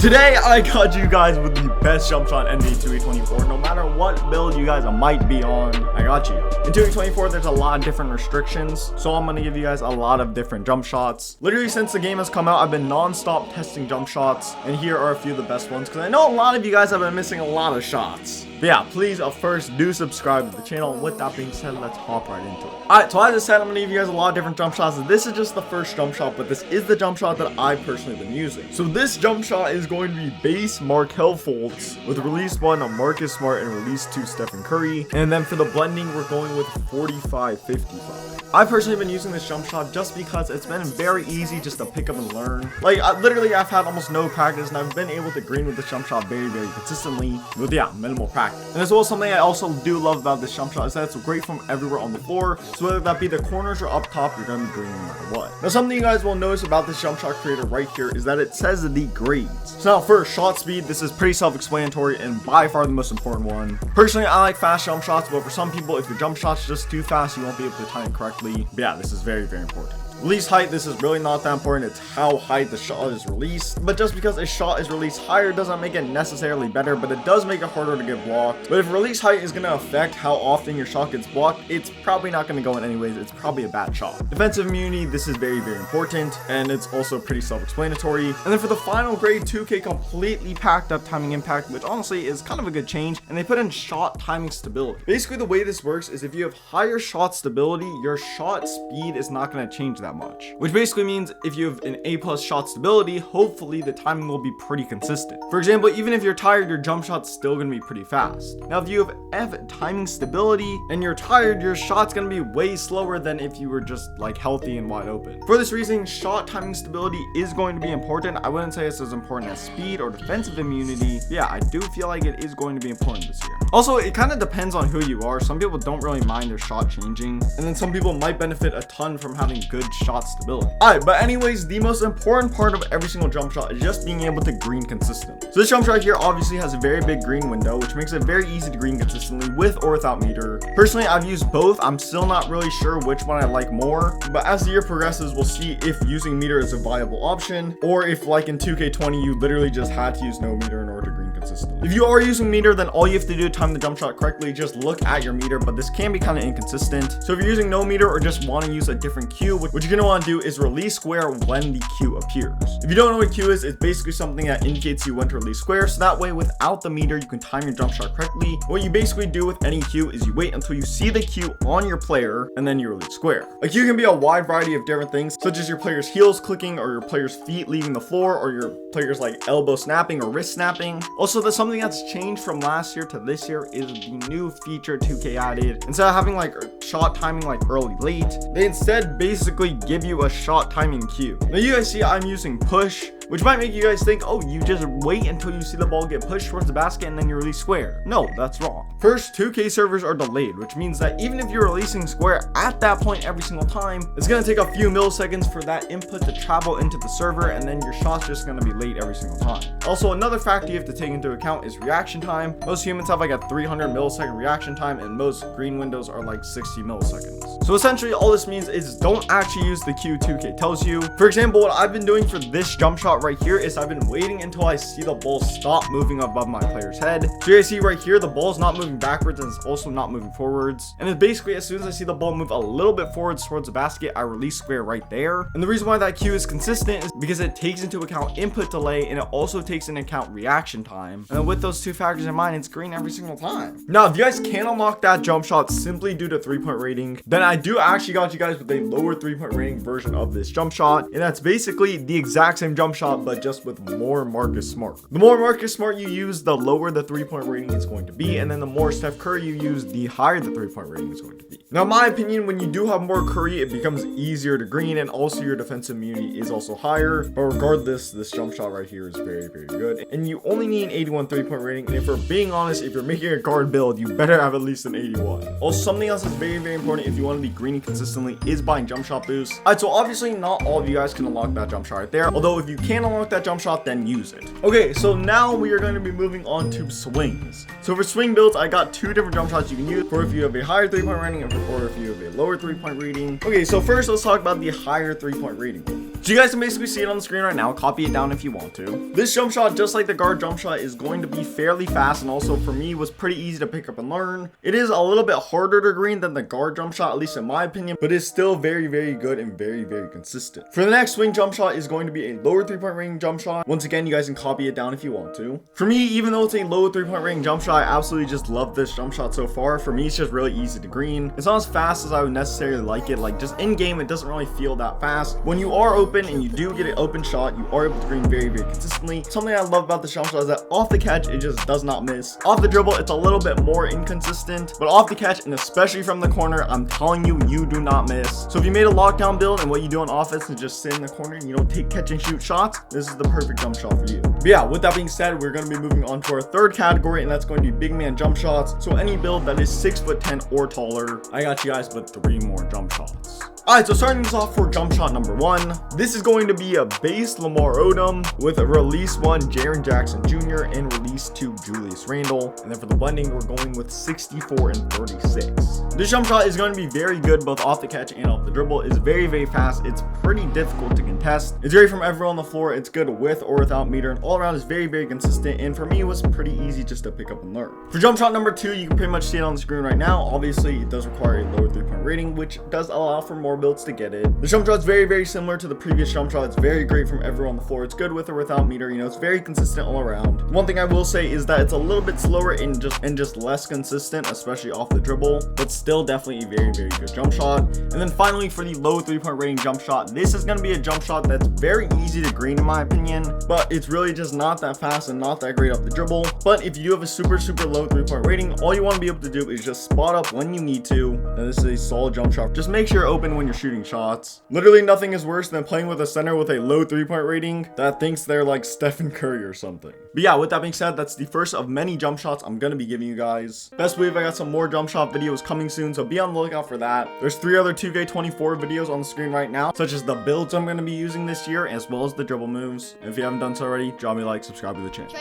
today I got you guys with the best jump shot NBA 2K24. No matter what build you guys might be on, I got you. In 2K24, there's a lot of different restrictions, so I'm gonna give you guys a lot of different jump shots. Literally since the game has come out, I've been non-stop testing jump shots, and here are a few of the best ones, because I know a lot of you guys have been missing a lot of shots. But yeah, please first do subscribe to the channel. And with that being said, let's hop right into it. Alright, so as I said, I'm gonna give you guys a lot of different jump shots. This is just the first jump shot, but this is the jump shot that I've personally been using. So this jump shot is going to be base Markelle Fultz with release 1 of Marcus Smart and release 2 Stephen Curry. And then for the blending, we're going with 45-55. I've personally been using this jump shot just because it's been very easy just to pick up and learn. Like, I've had almost no practice, and I've been able to green with this jump shot very, very consistently with, yeah, minimal practice. And as well as something I also do love about this jump shot is that it's great from everywhere on the floor. So whether that be the corners or up top, you're going to be greening no matter what. Now, something you guys will notice about this jump shot creator right here is that it says the grades. So now first, shot speed. This is pretty self-explanatory and by far the most important one. Personally, I like fast jump shots, but for some people, if your jump shot's just too fast, you won't be able to time it correctly. But yeah, this is very, very important. Release height, this is really not that important. It's how high the shot is released. But just because a shot is released higher doesn't make it necessarily better, but it does make it harder to get blocked. But if release height is going to affect how often your shot gets blocked, it's probably not going to go in anyways. It's probably a bad shot. Defensive immunity, this is very, very important, and it's also pretty self-explanatory. And then for the final grade, 2K completely packed up timing impact, which honestly is kind of a good change, and they put in shot timing stability. Basically, the way this works is if you have higher shot stability, your shot speed is not going to change that much, which basically means if you have an A+ shot stability, hopefully the timing will be pretty consistent. For example, even if you're tired, your jump shot's still going to be pretty fast. Now, if you have F timing stability and you're tired, your shot's going to be way slower than if you were just like healthy and wide open. For this reason, shot timing stability is going to be important. I wouldn't say it's as important as speed or defensive immunity. Yeah, I do feel like it is going to be important this year. Also, it kind of depends on who you are. Some people don't really mind their shot changing, and then some people might benefit a ton from having good shot stability. Alright, but anyways, the most important part of every single jump shot is just being able to green consistently. So this jump shot here obviously has a very big green window, which makes it very easy to green consistently with or without meter. Personally, I've used both. I'm still not really sure which one I like more, but as the year progresses, we'll see if using meter is a viable option, or if like in 2K20, you literally just had to use no meter in order to green consistently. If you are using meter, then all you have to do to time the jump shot correctly, just look at your meter, but this can be kind of inconsistent. So if you're using no meter or just want to use a different cue, what you're going to want to do is release square when the cue appears. If you don't know what cue is, it's basically something that indicates you when to release square, so that way without the meter you can time your jump shot correctly. What you basically do with any cue is you wait until you see the cue on your player and then you release square. A cue can be a wide variety of different things, such as your player's heels clicking or your player's feet leaving the floor or your player's like elbow snapping or wrist snapping. Also, there's something that's changed from last year to this year is the new feature 2K added. Instead of having like shot timing like early late, they instead basically give you a shot timing cue. Now you guys see I'm using push, which might make you guys think, oh, you just wait until you see the ball get pushed towards the basket and then you release square. No, that's wrong. First, 2K servers are delayed, which means that even if you're releasing square at that point every single time, it's going to take a few milliseconds for that input to travel into the server, and then your shot's just going to be late every single time. Also, another factor you have to take into account is reaction time. Most humans have like a 300 millisecond reaction time, and most green windows are like 60 milliseconds. So essentially, all this means is don't actually use the cue 2K tells you. For example, what I've been doing for this jump shot right here is I've been waiting until I see the ball stop moving above my player's head. So you guys see right here, the ball's not moving backwards and it's also not moving forwards. And it's basically as soon as I see the ball move a little bit forwards towards the basket, I release square right there. And the reason why that cue is consistent is because it takes into account input delay and it also takes into account reaction time. And then with those two factors in mind, it's green every single time. Now, if you guys can't unlock that jump shot simply due to 3-point rating, then I do actually got you guys with a lower 3-point rating version of this jump shot. And that's basically the exact same jump shot, but just with more Marcus Smart. The more Marcus Smart you use, the lower the 3-point rating is going to be, and then the more Steph Curry you use, the higher the 3-point rating is going to be. Now, in my opinion, when you do have more Curry, it becomes easier to green, and also your defensive immunity is also higher. But regardless, this jump shot right here is very, very good, and you only need an 81 3-point rating. And if we're being honest, if you're making a guard build, you better have at least an 81. Also, something else that's very, very important if you want to be greening consistently is buying jump shot boost. Alright, so obviously not all of you guys can unlock that jump shot right there, although if you can unlock that jump shot, then use it. Okay, so now we are going to be moving on to swings. So for swing builds, I got two different jump shots you can use for if you have a higher 3-point rating or if you have a lower 3-point rating. Okay, so first let's talk about the higher 3-point rating. So you guys can basically see it on the screen right now. Copy it down if you want to. This jump shot, just like the guard jump shot, is going to be fairly fast, and also for me was pretty easy to pick up and learn. It is a little bit harder to green than the guard jump shot, at least in my opinion, but it's still very, very good and very, very consistent. For the next swing jump shot is going to be a lower 3-point rating jump shot. Once again, you guys can copy it down if you want to. For me, even though it's a low 3-point rating jump shot, I absolutely just love this jump shot so far. For me, it's just really easy to green. It's not as fast as I would necessarily like it. Like, just in game, it doesn't really feel that fast. When you are open and you do get an open shot, you are able to green very, very consistently. Something I love about the jump shot is that off the catch, it just does not miss. Off the dribble, it's a little bit more inconsistent, but off the catch, and especially from the corner, I'm telling you, you do not miss. So if you made a lockdown build and what you do on offense is just sit in the corner and you don't take catch and shoot shots, this is the perfect jump shot for you. But yeah, with that being said, we're going to be moving on to our third category, and that's going to be big man jump shots. So any build that is 6'10" or taller, I got you guys with 3 more jump shots. Alright, so starting this off for jump shot number 1, this is going to be a base Lamar Odom with a release 1 Jaren Jackson Jr. and release 2 Julius Randle. And then for the blending, we're going with 64 and 36. This jump shot is going to be very good both off the catch and off the dribble. It's very, very fast. It's pretty difficult to contest. It's great from everyone on the floor. It's good with or without meter, and all around is very, very consistent. And for me, it was pretty easy just to pick up and learn. For jump shot number 2, you can pretty much see it on the screen right now. Obviously, it does require a lower 3-point rating, which does allow for more builds to get it. The jump shot is very, very similar to the previous jump shot. It's very great from everywhere on the floor. It's good with or without meter. You know, it's very consistent all around. One thing I will say is that it's a little bit slower and just less consistent, especially off the dribble, but still definitely a very, very good jump shot. And then finally, for the low 3-point rating jump shot, this is going to be a jump shot that's very easy to green in my opinion, but it's really just not that fast and not that great off the dribble. But if you have a super, super low 3-point rating, all you want to be able to do is just spot up when you need to. And this is a solid jump shot. Just make sure you're open when you're shooting shots. Literally nothing is worse than playing with a center with a low 3-point rating that thinks they're like Stephen Curry or something. But yeah, with that being said, that's the first of many jump shots I'm going to be giving you guys. Best believe I got some more jump shot videos coming soon, so be on the lookout for that. There's 3 other 2K24 videos on the screen right now, such as the builds I'm going to be using this year, as well as the dribble moves. And if you haven't done so already, drop me a like, subscribe to the channel.